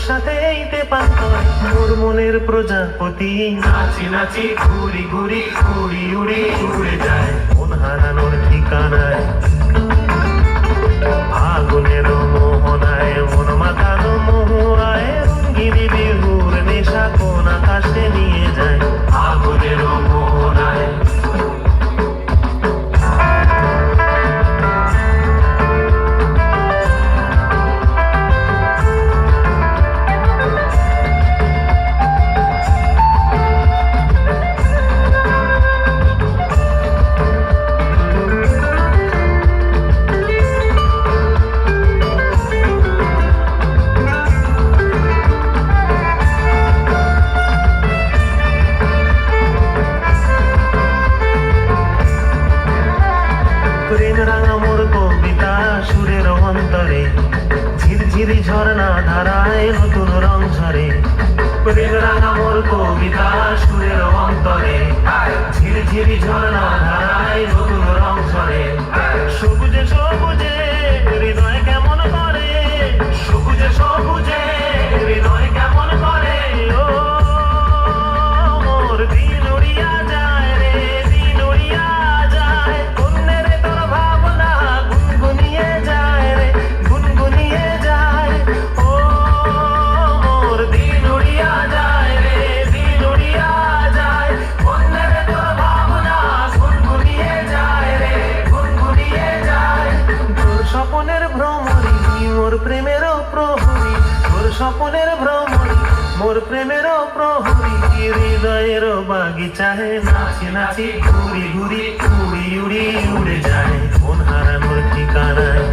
সাথে এইতে পান্তর মোর মনের প্রজাপতি নাচি নাচি ঘুরি ঘুরি উড়ি উড়ি উড়ে যায় মন হারানোর ঠিকানায় ফাগুনের মোহনায় মন মাতানো মহুয়ায় রঙ্গিনী বিহুর নেশা কোন আকাশে নিয়ে যায় ফাগুনের মোহনায় প্রেম রাঙা মোর কবিতা সুরের অন্তরে ঝিরঝিরি ঝর্ণা ধারায় নতুন রং ঝরে প্রেম রাঙা মোর কবিতা সুরের অন্তরে ঝিরঝিরি ঝর্ণা ধারায় নতুন রং ঝরে সবুজে সবুজে হৃদয় কেমন করে সবুজে সবুজে হৃদয় কেমন করে ও মোর দিন উড়িয়া যায় রে দিন উড়িয়া যায় অন্যের তোর ভাবনা গুনগুনিয়ে যায় রে গুনগুনিয়ে যায় ও মোর দিন উড়িয়া যায় রে দিন উড়িয়া যায় অন্যের তোর ভাবনা গুনগুনিয়ে যায় রে গুনগুনিয়ে যায় তোর স্বপ্নের ভ্রমরি মোর প্রেমেরও প্রহরী তোর স্বপ্নের ভ্রমরি মোর প্রেমেরও প্রহরী হৃদয়ের বাগিচায় নাচি নাচি ঘুরি ঘুরি উড়ি উড়ি উড়ে যায় মন হারানোর ঠিকানায়